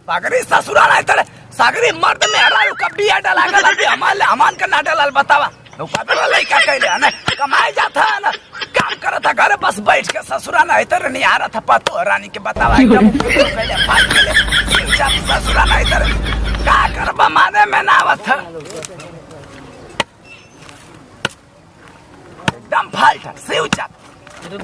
सागरी ससुरा नहीं तड़े सागरी मर्द में हरा कभी आटा लागल अभी हमारे अमान का नाटा लाल बतावा तो पता लइका कहले ना कमाए जाता है ना काम करता घर बस बैठ के ससुरा नहीं तर नहीं आ रहा था पतो रानी के बतावा एकदम कहले फाट गेले जब ससुरा नहीं तर का करबा माने में ना आवत एकदम फाल्ट सिउचा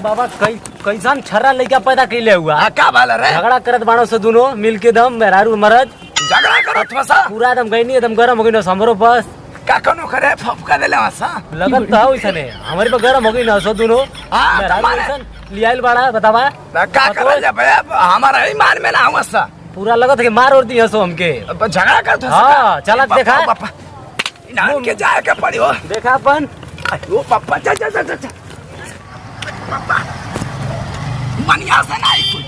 बाबा कैसन छर्रा लइका पैदा कैले हुआ का बाल रे झगड़ा करत बाणो से दोनों मिलके दम मेहरारू मरद झगड़ा करत बसा पूरा एकदम गईनी एकदम गरम हो गई न हमरो बस का कोनो करे फपका देले वसा लगत था वैसने हमारे पे गरम हो गई न सो दोनों मेहरारू कैसन लियाइल बाड़ा बतावा का करे जब हमारा ईमान में ना आवसा पूरा लगत है मार और दी हसो हमके झगड़ा करत हां चला देखा इनाम के जाए के पड़ी हो देखा अपन ओ पापा जा पापा मनिया से नहीं कुछ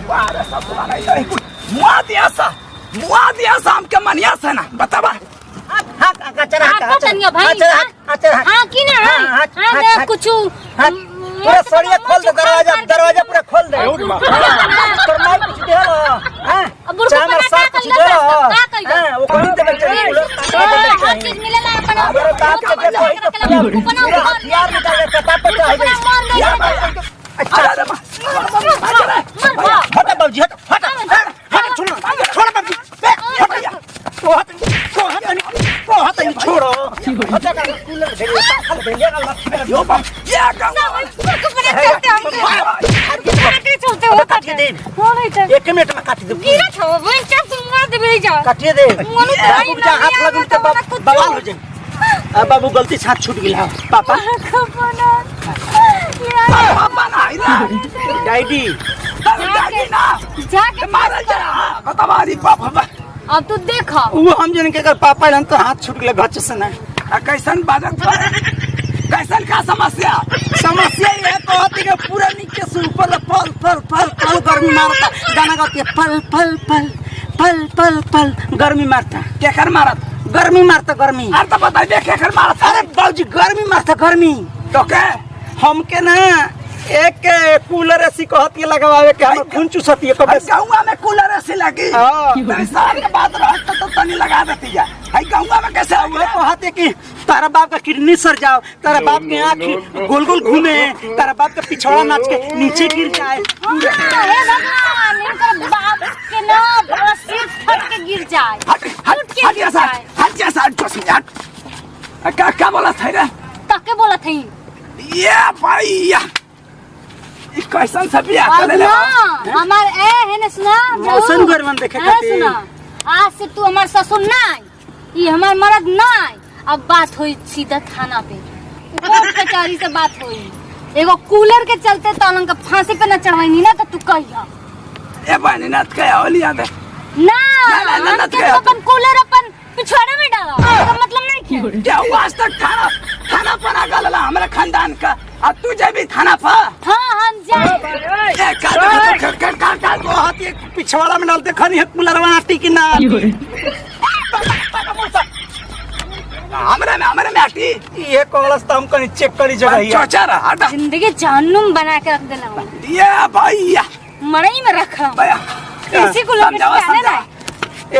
वारे सब नहीं कुछ मुआ दिया सा हमके मनिया से ना बतावा हां कचरा तनिया भाई हां की ना हां कुछ पूरा सड़िया खोल दे दरवाजा पूरा खोल दे तोर मार कुछ दे हां चामर साथ कुछ दे हां वो कोनी दे बच्चे हर चीज मिलेला अपन बाप के पूरा हथियार निकाल के पता पता है अच्छा हट बाबूजी हट छोड़ बाबूजी हट छोड़ो हट कूलर भेजे यो बाप ये एक मिनट में काट दे काटिए दे हाथ लग के बवाल हो जाए बाबू गलती से हाथ छूट गया पापा डैडी जाके मारल जा बतावा दी पापा अब तू देखा वो हम जन के अगर पापा लन तो हाथ छूट गया घच से ना कैसन बाजत कैसन का समस्या ये कहती है पूरा नीचे से ऊपर पल गर्मी मारता गाना गाती है पल गर्मी मारता केकर मारत गर्मी मारता गर्मी अरे तो बता दे केकर मारत अरे बाबूजी गर्मी मारता गर्मी तो के हमके ना एक कूलर ऐसी कहती है लगावे के हम खून चूसती है कभी गौवा में कूलर ऐसी लगी साल के बाद रहता तो तनी लगा देती है गौवा में कैसे वो कहते कि तारा बाप का किडनी सर जाओ तारा बाप के आँख गोल गोल घूमे तारा बाप का पिछवाड़ा नाच के नीचे गिर जाए बाप के ना सिर फट के गिर जाए क्या बोला था रे तके बोला थी ये भाई कैसन सब हमार ए है ना सुना मौसम गरमन देखे खातिर सुना आज से तू हमार ससुर नहीं ये हमार मर्द नहीं अब बात हुई सीधा थाना पे कोर्ट कचहरी से बात हुई एगो कूलर के चलते तालन का फांसी पे न चढ़वाई ना तो तू कहिया ए बहनी नत के ओलिया दे ना अपन कूलर अपन पिछवाड़े में डाला मतलब नहीं क्या आज तक खाना पना गलला हमारे खानदान का अब तू जब थाना पर हाँ हम जाए पिछवाड़ा में डालते खानी है कूलर आटी की ना हमारे में आटी ये कोलस तो हम कहीं चेक करी जगह चौचारा हटा जिंदगी जानूम बना के रख देना ये भैया मड़ई में रखा किसी को समझावा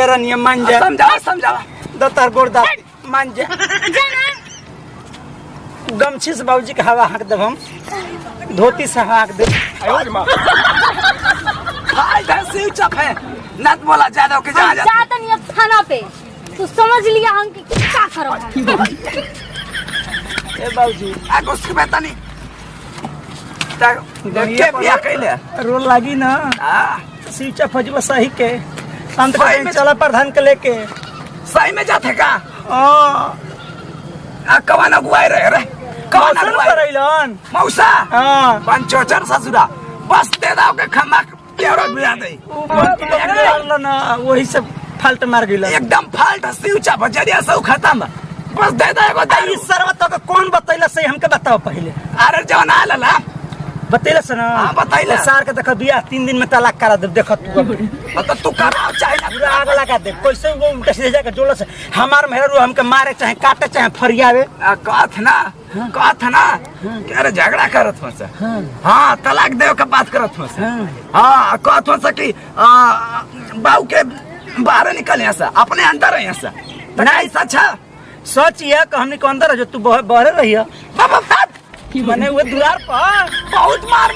एरा नियम मान जा समझावा दतार गोरदा मान जा गमछी से बाबूजी के हवा हाँक देब हम धोती से हाँक दे नत बोला ज्यादा के जा जाता नहीं थाना पे तू समझ लिया हम क्या करो ए बाबूजी आगो उसके बेटा नहीं देखे बिया कैले रोल लागी ना हां सीचा फजवा सही के अंत में चला प्रधान के लेके सही में जाते का हां कवाना गुआई रहे रे कवाना करैलन मौसा हां पंचोचर ससुरा बस दे दाओ के खमा केरो बिया दे ना वही सब फाल्ट मार गइल एकदम फाल्ट सीचा बजरिया सब खत्म बस दे दे एगो दाई सर्वत का कौन बतैला सही हमके बताओ पहले अरे जवन आलला बतेला से ना हाँ, बतैला। सार के देख बियाह 3 दिन में तलाक करा दे देख तू तो तू कराओ चाहे ना पूरा आग लगा दे कैसे वो उल्टा सीधे जाके जोड़ से हमार मेहरा हमके मारे चाहे काटे चाहे फरियावे कहत ना क्या रे झगड़ा करत हो से हाँ तलाक देव के बात करत हो से हाँ कहत हो से कि बाऊ के बाहर निकल यहाँ से अपने अंदर यहाँ से नहीं सच है सच ये कि हमने के अंदर है जो तू बहरे रही है बाबा बात मने वो द्वार पर बहुत मार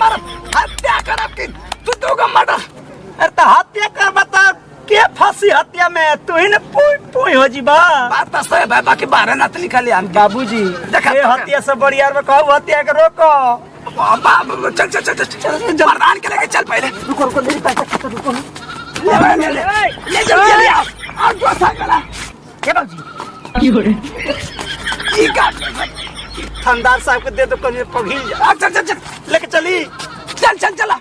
हत्या करब कि तू दो गो मर्डर अरे तो हत्या कर बता के फंसी हत्या में तू ही ने पुई हो जी बा बात तो सही है बाकी बाहर न तो निकल हम बाबूजी देखा ये हत्या से बढ़िया में कहू हत्या के रोको चल मर्दान के लेके चल पहले रुको मेरी पैसा रुको ले जल्दी ले आओ दो साइकिल के बाबूजी ई का थानदार साहब को दे दो कहीं पघिल जा चल लेके चली चल चला